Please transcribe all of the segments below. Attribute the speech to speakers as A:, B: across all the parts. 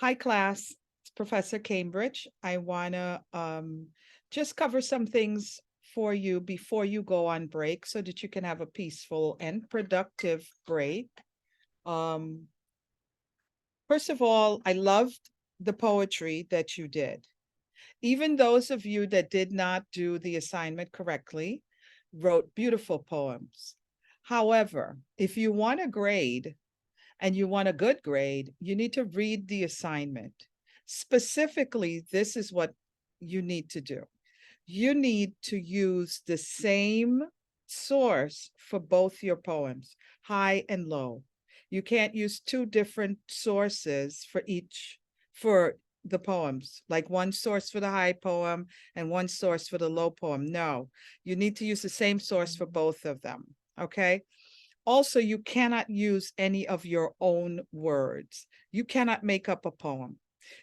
A: Hi, class. It's Professor Cambridge. I want to just cover some things for you before you go on break so that you can have a peaceful and productive break. Um, First of all, I loved the poetry that you did. Even those of you that did not do the assignment correctly wrote beautiful poems. However, if you want a grade, and you want a good grade, you need to read the assignment. Specifically, this is what you need to do. You need to use the same source for both your poems, high and low. You can't use two different sources for the poems, like one source for the high poem and one source for the low poem. No, you need to use the same source for both of them. Okay. Also, you cannot use any of your own words. You cannot make up a poem.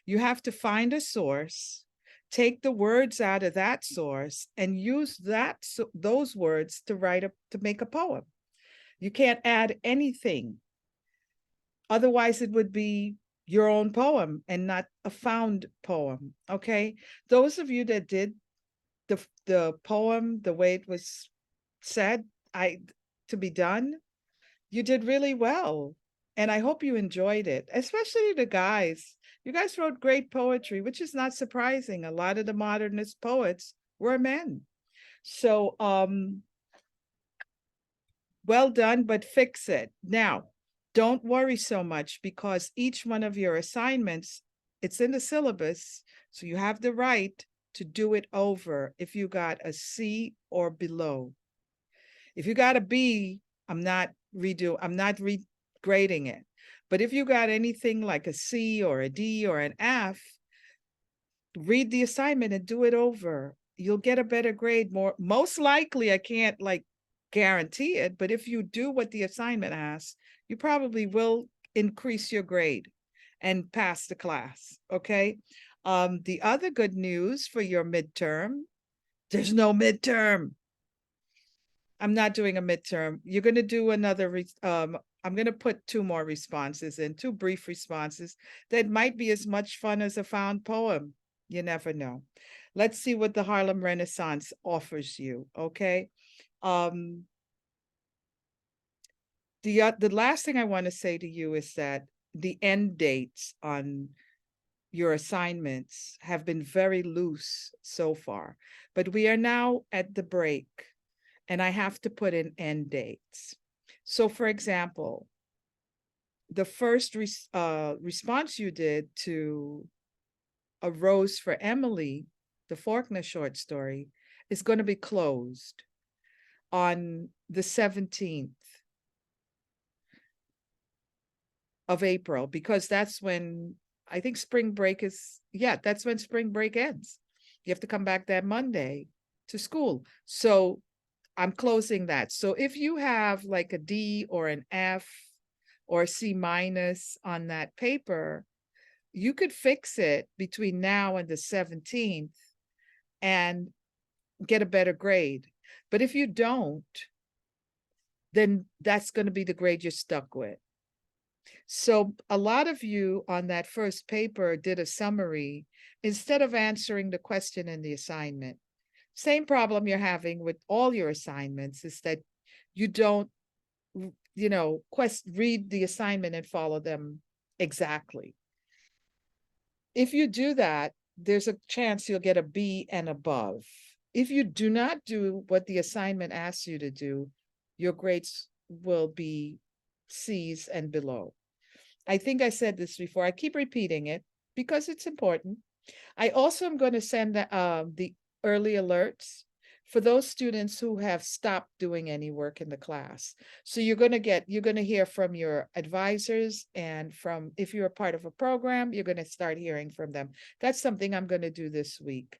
A: You have to find a source, take the words out of that source, and use those words to make a poem. You can't add anything. Otherwise, it would be your own poem and not a found poem. Okay. Those of you that did the poem the way it was said, to be done, you did really well. And I hope you enjoyed it, especially the guys. You guys wrote great poetry, which is not surprising. A lot of the modernist poets were men. So well done, but fix it. Now, don't worry so much because each one of your assignments, it's in the syllabus. So you have the right to do it over if you got a C or below. If you got a B, I'm not regrading it. But if you got anything like a C or a D or an F, read the assignment and do it over. You'll get a better grade. Most likely, I can't like guarantee it, but if you do what the assignment asks, you probably will increase your grade and pass the class. Okay. The other good news for your midterm, there's no midterm. I'm not doing a midterm. You're going to do another, I'm going to put two more responses in, two brief responses that might be as much fun as a found poem. You never know. Let's see what the Harlem Renaissance offers you, okay? The last thing I want to say to you is that the end dates on your assignments have been very loose so far, but we are now at the break and I have to put in end dates. So for example, the first response you did to A Rose for Emily, the Faulkner short story, is going to be closed on the 17th of April, because that's when I think spring break is, that's when spring break ends. You have to come back that Monday to school. So I'm closing that. So if you have like a D or an F or a C minus on that paper, you could fix it between now and the 17th and get a better grade. But if you don't, then that's going to be the grade you're stuck with. So a lot of you on that first paper did a summary instead of answering the question in the assignment. Same problem you're having with all your assignments is that you don't, read the assignment and follow them exactly. If you do that, there's a chance you'll get a B and above. If you do not do what the assignment asks you to do, your grades will be C's and below. I think I said this before. I keep repeating it because it's important. I also am going to send the early alerts for those students who have stopped doing any work in the class. So you're going to hear from your advisors, and from, if you're a part of a program, you're going to start hearing from them. That's something I'm going to do this week.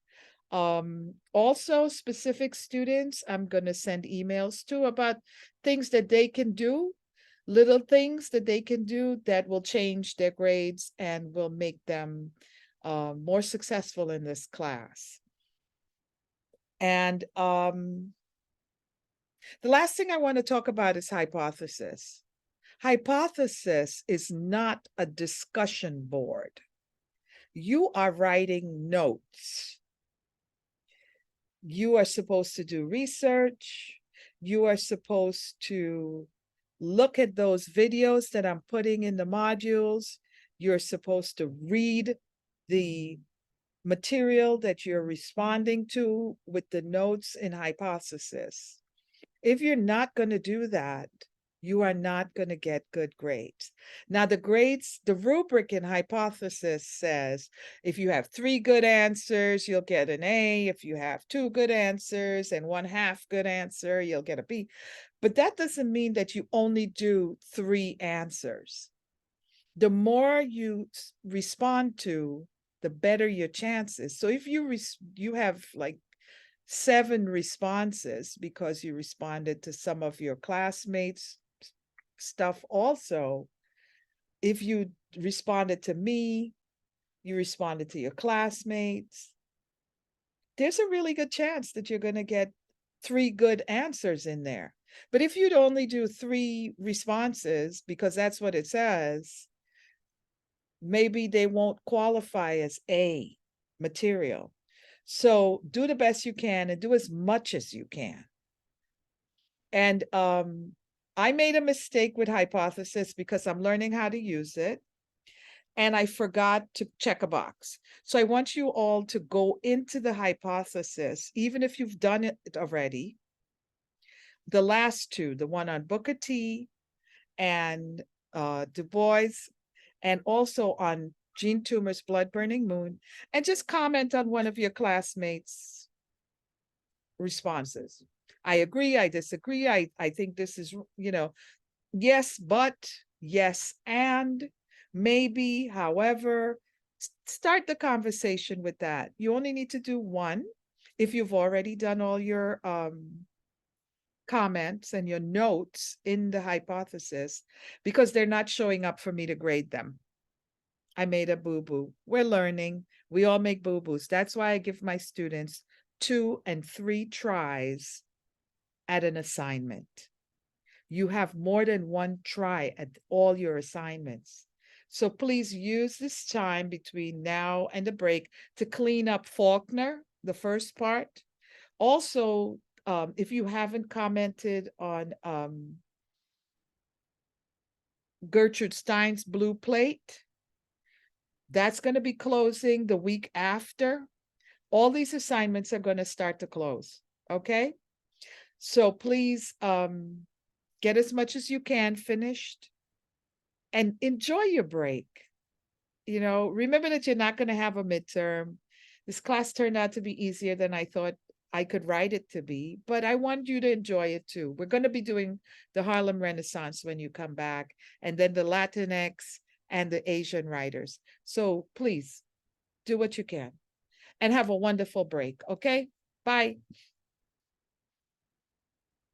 A: Also, specific students, I'm going to send emails to about things that they can do, little things that they can do that will change their grades and will make them more successful in this class. And the last thing I want to talk about is hypothesis. Hypothesis is not a discussion board. You are writing notes. You are supposed to do research. You are supposed to look at those videos that I'm putting in the modules. You're supposed to read the material that you're responding to with the notes and hypothesis. If you're not going to do that, you are not going to get good grades. Now, the grades, the rubric in hypothesis says if you have 3 good answers, you'll get an A. If you have 2 good answers and 1/2 good answer, you'll get a B. But that doesn't mean that you only do 3 answers. The more you respond to, the better your chances. So if you have like 7 responses because you responded to some of your classmates' stuff also. If you responded to me, you responded to your classmates, there's a really good chance that you're going to get 3 good answers in there. But if you'd only do 3 responses because that's what it says, maybe they won't qualify as A material. So do the best you can and do as much as you can. And I made a mistake with hypothesis because I'm learning how to use it. And I forgot to check a box. So I want you all to go into the hypothesis, even if you've done it already. The last 2, the one on Booker T and Du Bois, and also on Jean Toomer's Blood Burning Moon, and just comment on one of your classmates' responses. I agree, I disagree, I think this is, yes, but, yes, and, maybe, however. Start the conversation with that. You only need to do 1 if you've already done all your comments and your notes in the hypothesis, because they're not showing up for me to grade them. I made a boo-boo. We're learning. We all make boo-boos. That's why I give my students 2 and 3 tries at an assignment. You have more than 1 try at all your assignments. So please use this time between now and the break to clean up Faulkner, the first part. Also, if you haven't commented on Gertrude Stein's Blue Plate, that's going to be closing the week after. All these assignments are going to start to close, okay? So please get as much as you can finished and enjoy your break. Remember that you're not going to have a midterm. This class turned out to be easier than I thought I could write it to be, but I want you to enjoy it too. We're going to be doing the Harlem Renaissance when you come back, and then the Latinx and the Asian writers. So please do what you can and have a wonderful break, okay? Bye.